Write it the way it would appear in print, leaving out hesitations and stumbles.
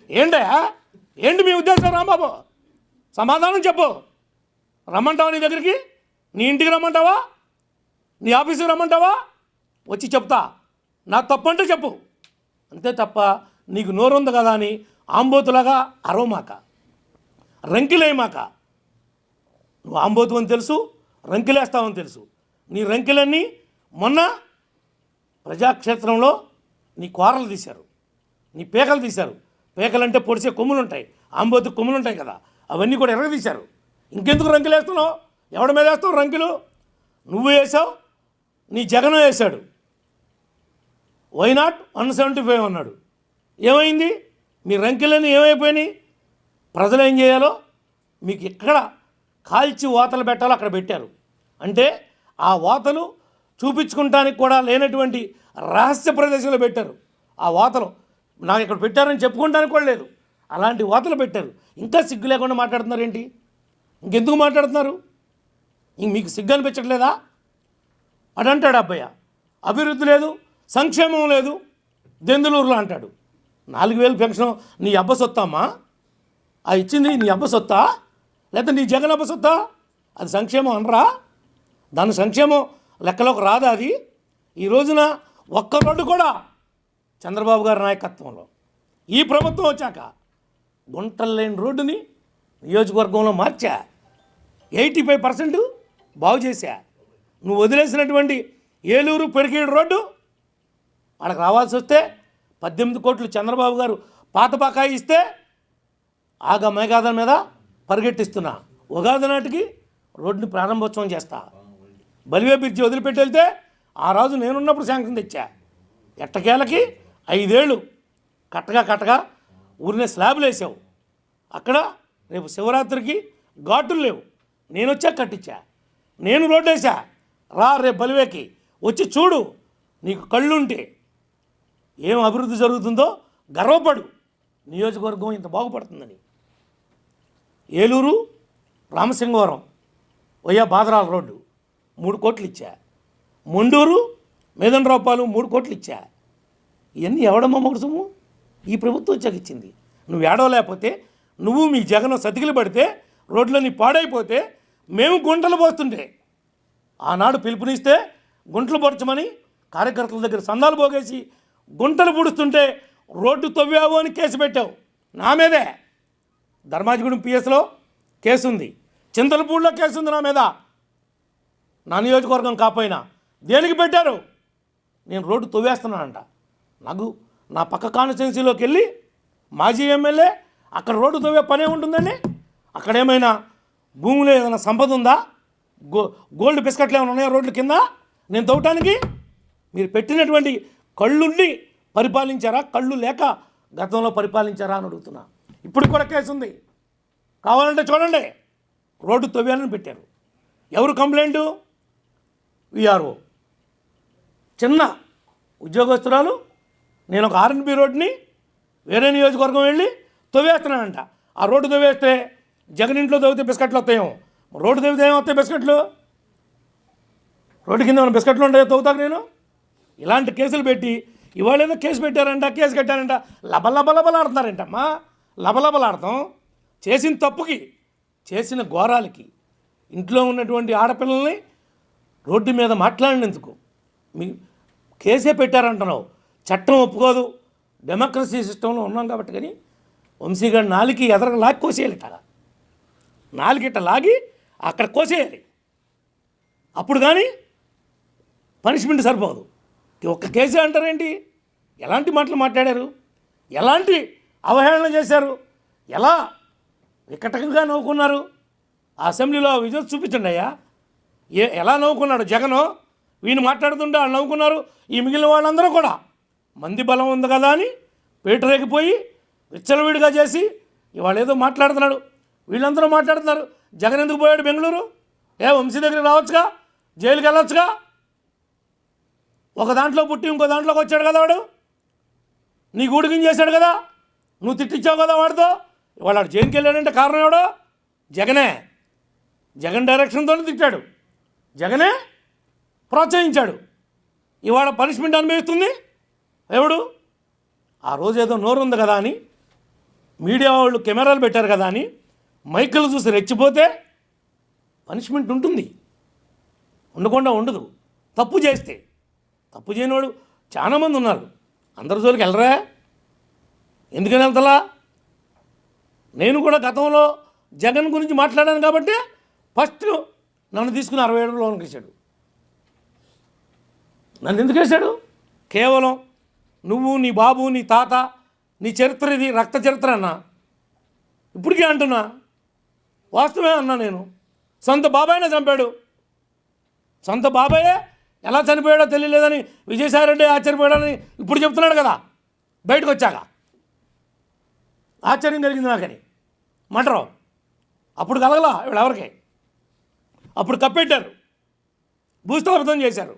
ఏంటయా? ఏంటి మీ ఉద్దేశం రాంబాబు? సమాధానం చెప్పు. రమ్మంటావా నీ దగ్గరికి? నీ ఇంటికి రమ్మంటావా? నీ ఆఫీసుకి రమ్మంటావా? వచ్చి చెప్తా. నా తప్పంటే చెప్పు, అంతే తప్ప నీకు నోరుంది కదా అని ఆంబోతులాగా అరవమాక, రంకిలేయమాక. నువ్వు ఆంబోతు అని తెలుసు, రంకిలేస్తావని తెలుసు. నీ రంకిలన్నీ మొన్న ప్రజాక్షేత్రంలో నీ కూరలు తీశారు, నీ పేకలు తీశారు. పేకలంటే పొడిసే కొమ్ములు ఉంటాయి, ఆంబోతు కొమ్ములు ఉంటాయి కదా, అవన్నీ కూడా ఎరగదీశారు. ఇంకెందుకు రంకిలు వేస్తున్నావు? ఎవడి మీద వేస్తావు రంకిలు? నువ్వు వేసావు, నీ జగన్ వేశాడు. వై నాట్ 175 అన్నాడు. ఏమైంది? మీ రంకిలన్నీ ఏమైపోయినాయి? ప్రజలు ఏం చేయాలో మీకు ఎక్కడ కాల్చి వాతలు పెట్టాలో అక్కడ పెట్టారు. అంటే ఆ వాతలు చూపించుకుంటానికి కూడా లేనటువంటి రహస్య ప్రదేశంలో పెట్టారు. ఆ వాతలు నాకు ఇక్కడ పెట్టారని చెప్పుకోవడానికి కూడా లేదు, అలాంటి వాతలు పెట్టారు. ఇంకా సిగ్గు లేకుండా మాట్లాడుతున్నారు ఏంటి? ఇంకెందుకు మాట్లాడుతున్నారు? ఇంక మీకు సిగ్గు అనిపించట్లేదా? అడంటాడు అబ్బయ్య, అభివృద్ధి లేదు, సంక్షేమం లేదు దెందులూరులో అంటాడు. 4000 పెన్షన్ నీ అబ్బ సొత్తామ్మా? ఆ ఇచ్చింది నీ అబ్బ సొత్తా లేకపోతే నీ జగన్ అబ్బ సొత్తా? అది సంక్షేమం అనరా? దాని సంక్షేమం లెక్కలోకి రాదా అది? ఈ రోజున ఒక్క రోడ్డు కూడా చంద్రబాబు గారి నాయకత్వంలో ఈ ప్రభుత్వం వచ్చాక గుంటలు లేని రోడ్డుని నియోజకవర్గంలో మార్చా, 85% బాగు చేశా. నువ్వు వదిలేసినటువంటి ఏలూరు పెరికేడు రోడ్డు వాళ్ళకి రావాల్సి వస్తే 18 కోట్లు చంద్రబాబు గారు పాత బకాయి ఇస్తే ఆగ మేఘాద మీద పరిగెట్టిస్తున్నా. ఉగాది నాటికి రోడ్డుని ప్రారంభోత్సవం చేస్తా. బలివే బ్రిడ్జి వదిలిపెట్టి వెళ్తే ఆ రోజు నేనున్నప్పుడు శాంక్షన్ తెచ్చా. ఎట్టకేలకి 5 ఏళ్ళు కట్టగా ఊరినే స్లాబ్లు వేసావు. అక్కడ రేపు శివరాత్రికి ఘాటులు లేవు, నేను వచ్చా కట్టించా. నేను రోడ్డు వేసా. రా రేపు బలివేకి వచ్చి చూడు, నీకు కళ్ళుంటే ఏం అభివృద్ధి జరుగుతుందో గర్వపడు. నియోజకవర్గం ఇంత బాగుపడుతుందని. ఏలూరు రామసింగవరం వయ్యా బాదరాల రోడ్డు 3 కోట్లు ఇచ్చా. మొండూరు మేదనరావుపాలు 3 కోట్లు ఇచ్చా. ఇవన్నీ ఎవడమ్మ మొగసము? ఈ ప్రభుత్వం వచ్చాక ఇచ్చింది. నువ్వు ఏడవలేకపోతే, నువ్వు మీ జగన్ సతికిలు పడితే, రోడ్లన్నీ పాడైపోతే మేము గుంటలు పోస్తుంటే ఆనాడు పిలుపునిస్తే గుంటలు పొడచమని కార్యకర్తల దగ్గర సందాలు పోగేసి గుంటలు పుడుస్తుంటే రోడ్డు తవ్వావు అని కేసు పెట్టావు నా మీదే. ధర్మాజిగూడెం పిఎస్లో కేసు ఉంది, చింతలపూడిలో కేసు ఉంది నా మీద. నా నియోజకవర్గం కాపోయినా దేనికి పెట్టారు? నేను రోడ్డు తవ్వేస్తున్నానంట. నాకు నా పక్క కాన్స్టిట్యున్సీలోకి వెళ్ళి మాజీ ఎమ్మెల్యే అక్కడ రోడ్డు తవ్వే పనే ఉంటుందండి. అక్కడేమైనా భూమిలో ఏదైనా సంపద ఉందా? గోల్డ్ బిస్కెట్లు ఏమైనా ఉన్నాయా రోడ్ల కింద నేను తవ్వటానికి? మీరు పెట్టినటువంటి కళ్ళుండి పరిపాలించారా, కళ్ళు లేక గతంలో పరిపాలించారా అని అడుగుతున్నా. ఇప్పుడు కూడా కేసు ఉంది, కావాలంటే చూడండి. రోడ్డు తవ్వాలని పెట్టారు. ఎవరు కంప్లైంటు? విఆర్ఓ. చిన్న ఉద్యోగస్తురాలు, నేను ఒక ఆర్ఎన్బి రోడ్ని వేరే నియోజకవర్గం వెళ్ళి తవ్వేస్తున్నానంట. ఆ రోడ్డు తవ్వేస్తే జగన్ ఇంట్లో తవ్వితే బిస్కెట్లు వస్తాయేమో, రోడ్డు తవ్వితే ఏమొస్తాయి బిస్కెట్లు? రోడ్డు కింద ఏమైనా బిస్కెట్లు ఉంటాయో తవ్వుతాకు నేను? ఇలాంటి కేసులు పెట్టి ఇవాళ ఏదో కేసు పెట్టారంట, కేసు కట్టారంట, లబలబలబలాడుతున్నారంటమ్మా. లబలబలాడతాం చేసిన తప్పుకి, చేసిన ఘోరాలకి. ఇంట్లో ఉన్నటువంటి ఆడపిల్లల్ని రోడ్డు మీద మాట్లాడినందుకు మీ కేసే పెట్టారంటున్నావు. చట్టం ఒప్పుకోదు, డెమోక్రసీ సిస్టంలో ఉన్నాం కాబట్టి. కానీ వంశీగారి నాలికి ఎదరగా లాగి కోసేయాలి. ఇట్లా నాలుగిట్ట లాగి అక్కడ కోసేయాలి. అప్పుడు కానీ పనిష్మెంట్ సరిపోదు. ఒక్క కేసే అంటారేంటి? ఎలాంటి మాటలు మాట్లాడారు, ఎలాంటి అవహేళన చేశారు, ఎలా వికటంగా నవ్వుకున్నారు? ఆ అసెంబ్లీలో విజువల్స్ చూపించండి అయ్యా. ఎలా నవ్వుకున్నాడు జగను? వీళ్ళు మాట్లాడుతుంటే వాళ్ళు నవ్వుకున్నారు. ఈ మిగిలిన వాళ్ళందరూ కూడా మంది బలం ఉంది కదా అని పేటరేగిపోయి విచ్చలవిడిగా చేసి ఇవాళ ఏదో మాట్లాడుతున్నాడు. వీళ్ళందరూ మాట్లాడుతున్నారు. జగన్ ఎందుకు పోయాడు బెంగళూరు? వంశీ దగ్గరికి రావచ్చుగా, జైలుకి వెళ్ళొచ్చుగా. ఒక దాంట్లో పుట్టి ఇంకో దాంట్లోకి వచ్చాడు కదా వాడు. నీ గూడికిం చేశాడు కదా, నువ్వు తిట్టించావు కదా వాడితో. ఇవాళ వాడు జైలుకి వెళ్ళాడంటే కారణం ఎవడో? జగనే. జగన్ డైరెక్షన్తో తిట్టాడు, జగనే ప్రోత్సహించాడు. ఇవాళ పనిష్మెంట్ అనుభవిస్తుంది ఎవడు? ఆ రోజు ఏదో నోరు ఉంది కదా అని మీడియా వాళ్ళు కెమెరాలు పెట్టారు కదా అని మైకులు చూసి రెచ్చిపోతే పనిష్మెంట్ ఉంటుంది, ఉండకుండా ఉండదు. తప్పు చేస్తే, తప్పు చేయనివాడు చాలామంది ఉన్నారు. అందరి జోలికి వెళ్ళరా? ఎందుకని వెళ్తలా? నేను కూడా గతంలో జగన్ గురించి మాట్లాడాను కాబట్టి ఫస్ట్ నన్ను తీసుకుని 67 లోనికి వేసాడు. నన్ను ఎందుకు వేశాడు? కేవలం నువ్వు, నీ బాబు, నీ తాత, నీ చరిత్ర ఇది రక్త చరిత్ర అన్నా. ఇప్పటికీ అంటున్నా, వాస్తవమే అన్నా. నేను సొంత బాబాయినే చంపాడు. సొంత బాబాయే ఎలా చనిపోయాడో తెలియలేదని విజయసాయిరెడ్డి ఆశ్చర్యపోయాడని ఇప్పుడు చెప్తున్నాడు కదా బయటకు వచ్చాక. ఆశ్చర్యం కలిగింది నాకని. మటరు అప్పుడు కలగలా వీళ్ళెవరికి. అప్పుడు కప్పెట్టారు, భూస్థాపితం చేశారు.